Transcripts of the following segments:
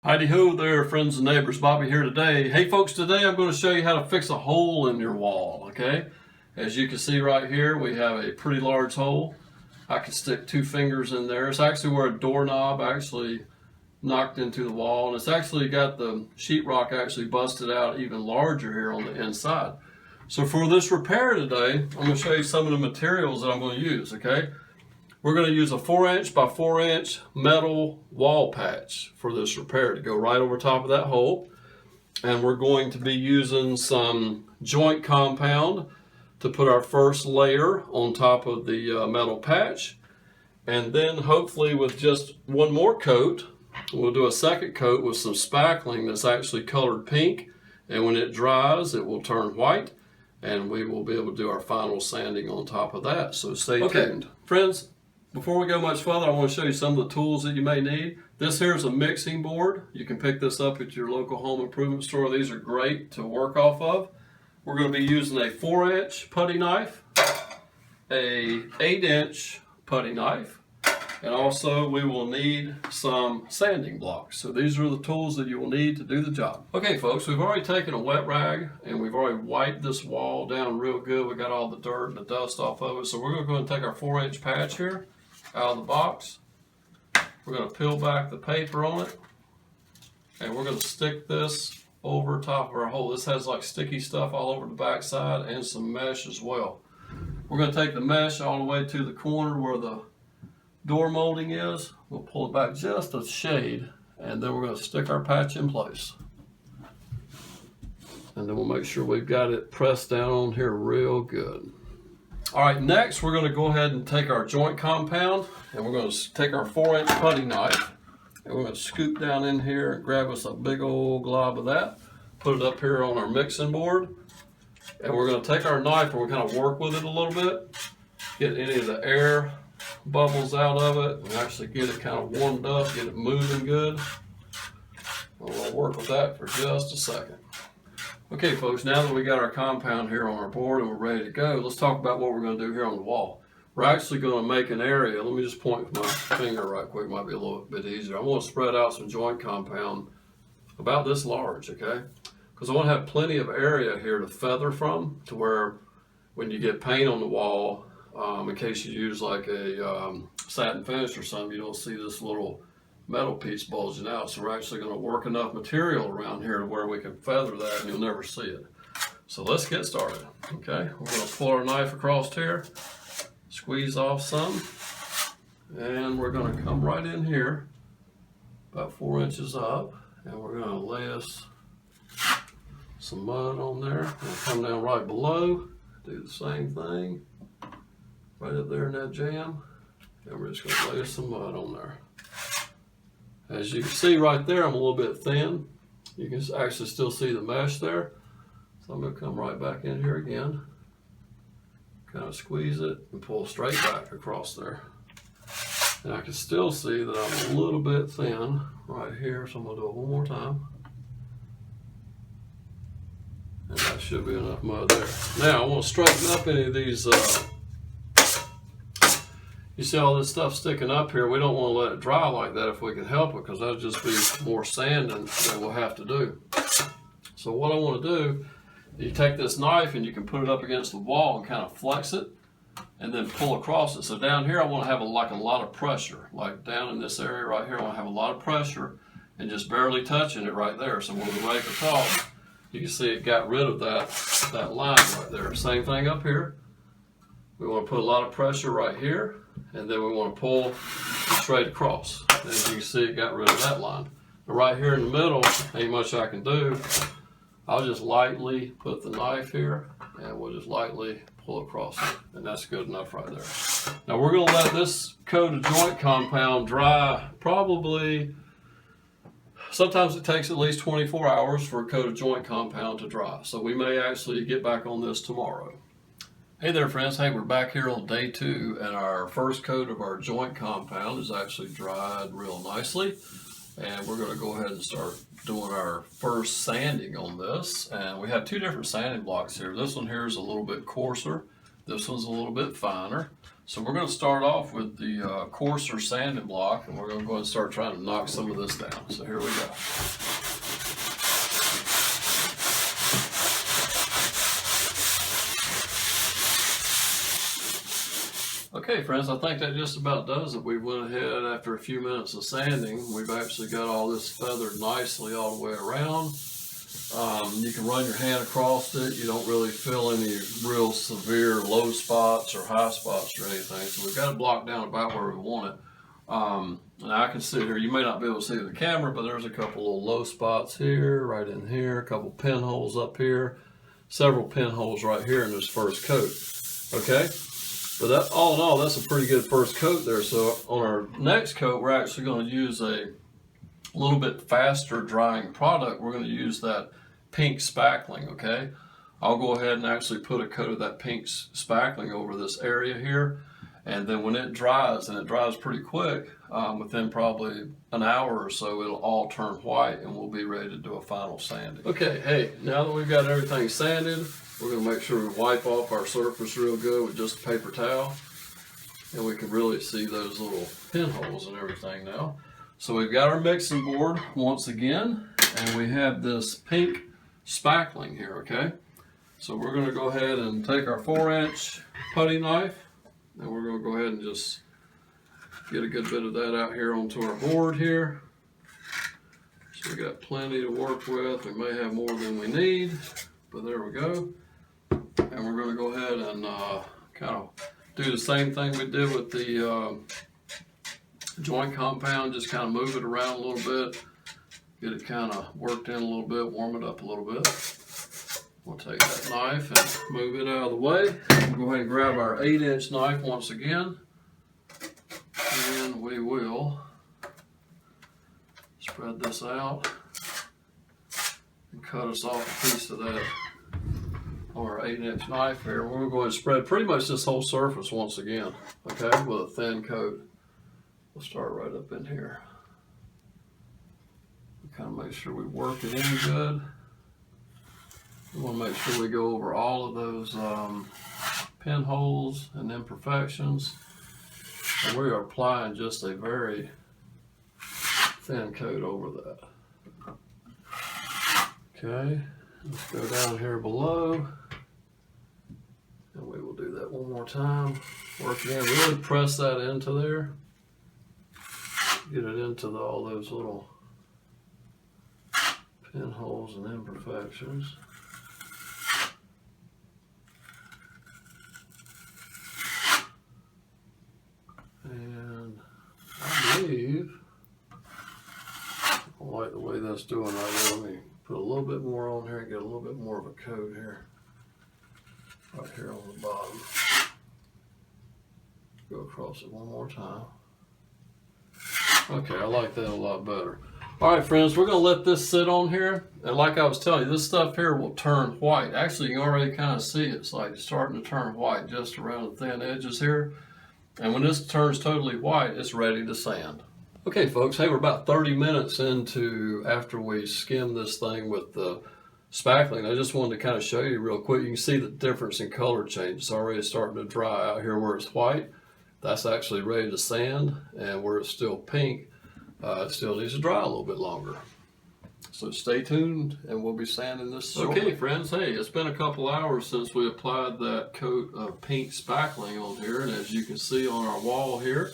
Heidi ho there, friends and neighbors. Bobby here today. Hey folks, today I'm going to show you how to fix a hole in your wall, okay? As you can see right here, we have a pretty large hole. I can stick 2 fingers in there. It's actually where a doorknob actually knocked into the wall, and it's actually got the sheetrock actually busted out even larger here on the inside. So for this repair today, I'm going to show you some of the materials that I'm going to use, okay? We're going to use a 4" by 4" metal wall patch for this repair to go right over top of that hole. And we're going to be using some joint compound to put our first layer on top of the metal patch. And then hopefully with just one more coat, we'll do a second coat with some spackling that's actually colored pink. And when it dries, it will turn white. And we will be able to do our final sanding on top of that. So stay tuned. Friends, before we go much further, I want to show you some of the tools that you may need. This here is a mixing board. You can pick this up at your local home improvement store. These are great to work off of. We're going to be using a 4" putty knife, a 8" putty knife, and also we will need some sanding blocks. So these are the tools that you will need to do the job. Okay folks, we've already taken a wet rag and we've already wiped this wall down real good. We got all the dirt and the dust off of it. So we're going to go and take our 4" patch here out of the box. We're going to peel back the paper on it, and we're going to stick this over top of our hole. This has like sticky stuff all over the back side and some mesh as well. We're going to take the mesh all the way to the corner where the door molding is. We'll pull it back just a shade, and then we're going to stick our patch in place. And then we'll make sure we've got it pressed down on here real good. All right, next we're going to go ahead and take our joint compound, and we're going to take our 4" putty knife, and we're going to scoop down in here and grab us a big old glob of that, put it up here on our mixing board, and we're going to take our knife and we're kind of work with it a little bit, get any of the air bubbles out of it, and actually get it kind of warmed up, get it moving good. We're going to work with that for just a second. Okay folks, now that we got our compound here on our board and we're ready to go, let's talk about what we're going to do here on the wall. We're actually going to make an area. Let me just point with my finger right quick, might be a little bit easier. I'm going to spread out some joint compound about this large, okay? Because I want to have plenty of area here to feather from, to where when you get paint on the wall, in case you use like a satin finish or something, you don't see this little metal piece bulging out. So we're actually going to work enough material around here to where we can feather that and you'll never see it. So let's get started. Okay, we're going to pull our knife across here, squeeze off some, and we're going to come right in here about 4 inches up, and we're going to lay us some mud on there. We'll come down right below, do the same thing right up there in that jam, and we're just going to lay us some mud on there. As you can see right there, I'm a little bit thin. You can actually still see the mesh there. So I'm going to come right back in here again, kind of squeeze it and pull straight back across there. And I can still see that I'm a little bit thin right here, so I'm going to do it one more time. And that should be enough mud there. Now I want to straighten up any of these you see all this stuff sticking up here. We don't want to let it dry like that if we can help it, because that'll just be more sanding that we'll have to do. So what I want to do, you take this knife and you can put it up against the wall and kind of flex it and then pull across it. So down here I want to have a lot of pressure. Like down in this area right here, I want to have a lot of pressure and just barely touching it right there. So when we rake across, you can see it got rid of that line right there. Same thing up here. We want to put a lot of pressure right here, and then we want to pull straight across. And as you can see, it got rid of that line. But right here in the middle, ain't much I can do. I'll just lightly put the knife here, and we'll just lightly pull across it. And that's good enough right there. Now we're going to let this coat of joint compound dry probably, sometimes it takes at least 24 hours for a coat of joint compound to dry. So we may actually get back on this tomorrow. Hey there friends, hey, we're back here on day 2, and our first coat of our joint compound is actually dried real nicely, and we're going to go ahead and start doing our first sanding on this. And we have 2 different sanding blocks here. This one here is a little bit coarser, this one's a little bit finer. So we're going to start off with the coarser sanding block, and we're going to go ahead and start trying to knock some of this down. So here we go. Okay friends, I think that just about does it. We went ahead after a few minutes of sanding. We've actually got all this feathered nicely all the way around. You can run your hand across it. You don't really feel any real severe low spots or high spots or anything. So we've got it blocked down about where we want it. And I can see here, you may not be able to see the camera, but there's a couple little low spots here, right in here, a couple pinholes up here, several pinholes right here in this first coat. Okay? But that, all in all, that's a pretty good first coat there. So on our next coat, we're actually going to use a little bit faster drying product. We're going to use that pink spackling, okay? I'll go ahead and actually put a coat of that pink spackling over this area here. And then when it dries, and it dries pretty quick, within probably an hour or so, it'll all turn white and we'll be ready to do a final sanding. Okay, hey, now that we've got everything sanded, we're going to make sure we wipe off our surface real good with just a paper towel. And we can really see those little pinholes and everything now. So we've got our mixing board once again, and we have this pink spackling here, okay? So we're going to go ahead and take our 4-inch putty knife, and we're going to go ahead and just get a good bit of that out here onto our board here. So we got plenty to work with. We may have more than we need, but there we go. And we're going to go ahead and kind of do the same thing we did with the joint compound. Just kind of move it around a little bit, get it kind of worked in a little bit, warm it up a little bit. We'll take that knife and move it out of the way. We'll go ahead and grab our 8-inch knife once again, and we will spread this out and cut us off a piece of that on our 8-inch knife here. We're going to go ahead and spread pretty much this whole surface once again, okay, with a thin coat. We'll start right up in here. Kind of make sure we work it in good. We want to make sure we go over all of those pinholes and imperfections. And we are applying just a very thin coat over that. Okay, let's go down here below. And we will do that one more time. Work it in, really press that into there. Get it into all those little pinholes and imperfections. And I believe I like the way that's doing right there. Let me put a little bit more on here and get a little bit more of a coat here. Right here on the bottom. Go across it one more time. Okay, I like that a lot better. All right, friends, we're going to let this sit on here. And like I was telling you, this stuff here will turn white. Actually, you can already kind of see it's like it's starting to turn white just around the thin edges here. And when this turns totally white, it's ready to sand. Okay, folks, hey, we're about 30 minutes into after we skim this thing with the spackling. I just wanted to kind of show you real quick. You can see the difference in color change. It's already starting to dry out here where it's white. That's actually ready to sand, and where it's still pink, it still needs to dry a little bit longer. So stay tuned, and we'll be sanding this shortly. Okay, friends, hey, it's been a couple hours since we applied that coat of pink spackling on here, and as you can see on our wall here,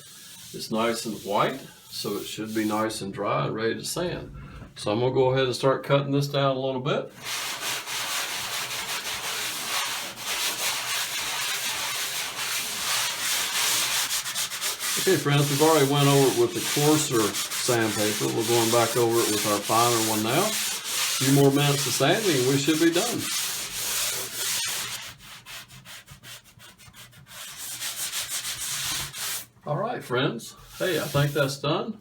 it's nice and white, so it should be nice and dry and ready to sand. So I'm going to go ahead and start cutting this down a little bit. Okay, friends, we've already went over it with the coarser sandpaper. We're going back over it with our finer one now. A few more minutes of sanding and we should be done. All right, friends. Hey, I think that's done.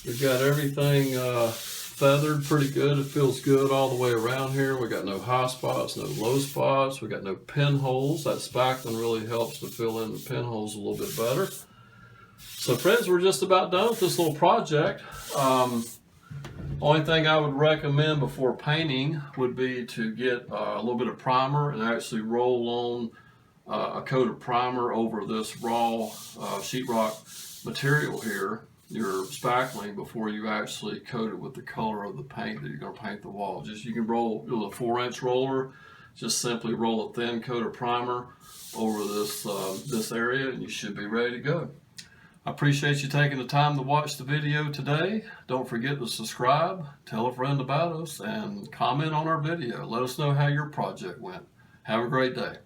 We've got everything feathered pretty good. It feels good all the way around here. We got no high spots, no low spots. We got no pinholes. That spackling really helps to fill in the pinholes a little bit better. So friends, we're just about done with this little project. Only thing I would recommend before painting would be to get a little bit of primer and actually roll a coat of primer over this raw sheetrock material here, your spackling, before you actually coat it with the color of the paint that you're going to paint the wall. Just you can roll with a 4-inch roller, just simply roll a thin coat of primer over this area, and you should be ready to go. I appreciate you taking the time to watch the video today. Don't forget to subscribe, tell a friend about us, and comment on our video. Let us know how your project went. Have a great day.